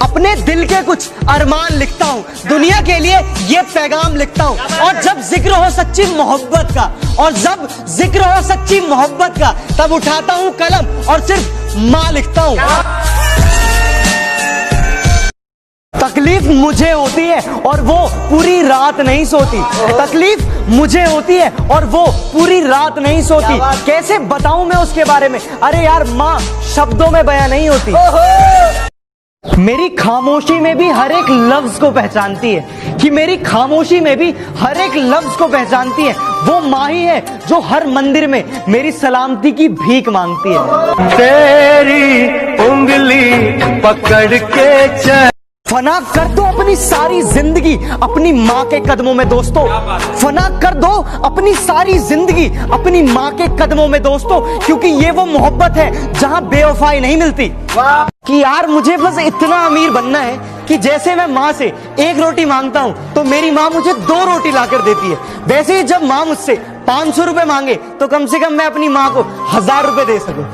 अपने दिल के कुछ अरमान लिखता हूँ, दुनिया के लिए ये पैगाम लिखता हूँ। और जब जिक्र हो सच्ची मोहब्बत का, और जब जिक्र हो सच्ची मोहब्बत का, तब उठाता हूँ कलम और सिर्फ माँ लिखता हूँ। तकलीफ मुझे होती है और वो पूरी रात नहीं सोती। तकलीफ मुझे होती है और वो पूरी रात नहीं सोती। कैसे बताऊं मैं उसके बारे में? अरे यार, माँ शब्दों में बयां नहीं होती। मेरी खामोशी में भी हर एक लफ्ज को पहचानती है, कि मेरी खामोशी में भी हर एक लफ्ज को पहचानती है। वो माँ ही है जो हर मंदिर में मेरी सलामती की भीख मांगती है। तेरी उंगली पकड़ के चल। फना कर दो अपनी सारी जिंदगी अपनी माँ के कदमों में दोस्तों। फना कर दो अपनी सारी जिंदगी अपनी माँ के कदमों में दोस्तों, क्योंकि ये वो मोहब्बत है जहाँ बेवफाई नहीं मिलती। कि यार मुझे बस इतना अमीर बनना है कि जैसे मैं माँ से एक रोटी मांगता हूँ तो मेरी माँ मुझे 2 रोटी लाकर देती है। वैसे ही जब माँ मुझसे 500 रुपए मांगे तो कम से कम मैं अपनी माँ को 1000 रुपए दे सकूं।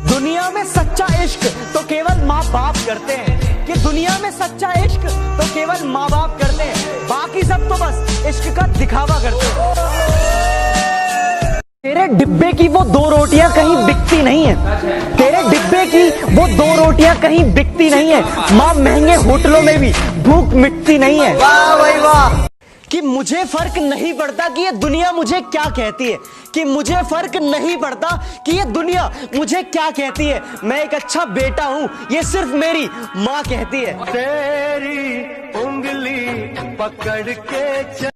दुनिया में सच्चा इश्क तो केवल माँ बाप करते हैं, कि दुनिया में सच्चा इश्क तो केवल माँ बाप करते हैं, बाकी सब तो बस इश्क का दिखावा करते हैं। तेरे डिब्बे की वो 2 रोटियां कहीं बिकती नहीं है, तेरे डिब्बे की वो 2 रोटियां कहीं बिकती नहीं है। माँ महंगे होटलों में भी भूख मिटती नहीं है। वाह भाई वाह। कि मुझे फर्क नहीं पड़ता कि ये दुनिया मुझे क्या कहती है, कि मुझे फर्क नहीं पड़ता कि ये दुनिया मुझे क्या कहती है। मैं एक अच्छा बेटा हूँ, ये सिर्फ मेरी माँ कहती है। तेरी उंगली पकड़ के चल।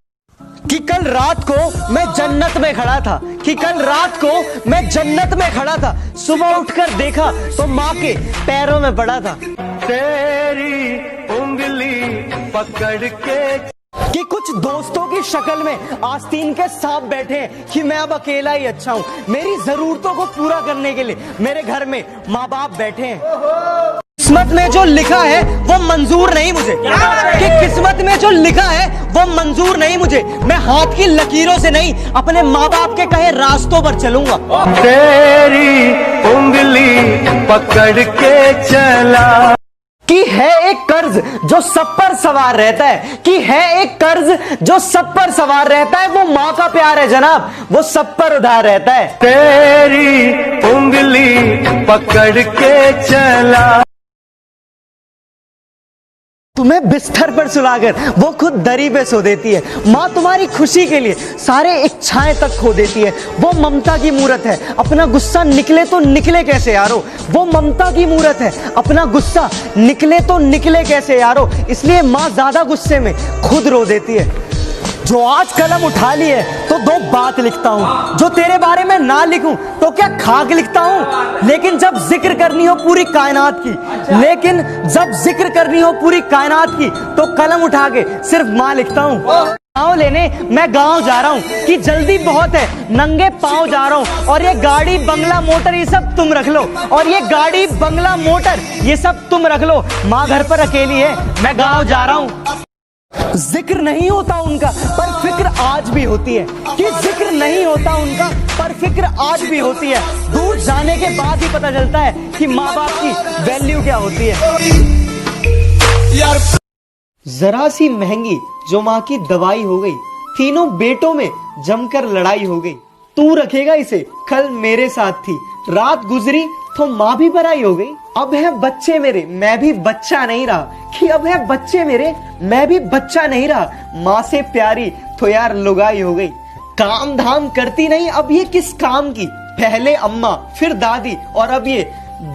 कि कल रात को मैं जन्नत में खड़ा था, कि कल रात को मैं जन्नत में खड़ा था, सुबह उठकर देखा तो माँ के पैरों में पड़ा था। तेरी उंगली पकड़ के। कि कुछ दोस्तों की शक्ल में आस्तीन के सांप बैठे हैं, कि मैं अब अकेला ही अच्छा हूँ। मेरी जरूरतों को पूरा करने के लिए मेरे घर में माँ बाप बैठे हैं। किस्मत में जो लिखा है वो मंजूर नहीं मुझे, कि किस्मत में जो लिखा है वो मंजूर नहीं मुझे। मैं हाथ की लकीरों से नहीं अपने माँ बाप के कहे रास्तों पर चलूंगा। तेरी उंगली पकड़ के चला। कि है एक कर्ज जो सब पर सवार रहता है, कि है एक कर्ज जो सब पर सवार रहता है, वो माँ का प्यार है जनाब, वो सब पर उधार रहता है। तेरी उंगली पकड़ के चला। तुम्हें बिस्तर पर सुलाकर वो खुद दरी पे सो देती है। माँ तुम्हारी खुशी के लिए सारे इच्छाएं तक खो देती है। वो ममता की मूरत है, अपना गुस्सा निकले तो निकले कैसे यारो। वो ममता की मूरत है, अपना गुस्सा निकले तो निकले कैसे यारो। इसलिए माँ ज्यादा गुस्से में खुद रो देती है। जो आज कलम उठा ली है तो 2 बात लिखता हूँ, जो तेरे बारे में ना लिखूं तो क्या खाक लिखता हूँ। लेकिन जब जिक्र करनी हो पूरी कायनात की, लेकिन जब जिक्र करनी हो पूरी कायनात की, तो कलम उठा के सिर्फ माँ लिखता हूँ। गाँव लेने मैं गाँव जा रहा हूँ, कि जल्दी बहुत है नंगे पाँव जा रहा हूँ। और ये गाड़ी बंगला मोटर ये सब तुम रख लो, और ये गाड़ी बंगला मोटर ये सब तुम रख लो। माँ घर पर अकेली है, मैं गाँव जा रहा हूँ। जिक्र नहीं होता उनका पर फिक्र आज भी होती है, कि जिक्र नहीं होता उनका पर फिक्र आज भी होती है। दूर जाने के बाद ही पता चलता है कि माँ बाप की वैल्यू क्या होती है। जरा सी महंगी जो माँ की दवाई हो गई, तीनों बेटों में जमकर लड़ाई हो गई। तू रखेगा इसे कल मेरे साथ थी, रात गुजरी तो माँ भी पराई हो गई। अब है बच्चे मेरे मैं भी बच्चा नहीं रहा, कि अब है बच्चे मेरे मैं भी बच्चा नहीं रहा। माँ से प्यारी तो यार लुगाई हो गई। काम धाम करती नहीं अब ये किस काम की, पहले अम्मा फिर दादी और अब ये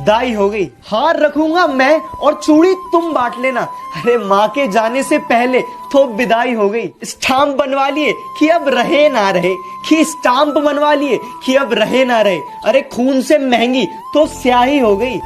दाई हो गई। हार रखूंगा मैं और चूड़ी तुम बांट लेना। अरे माँ के जाने से पहले तो विदाई हो गई। स्टाम्प बनवा लिए कि अब रहे ना रहे, कि स्टाम्प बनवा लिए कि अब रहे ना रहे। अरे खून से महंगी तो स्याही हो गई।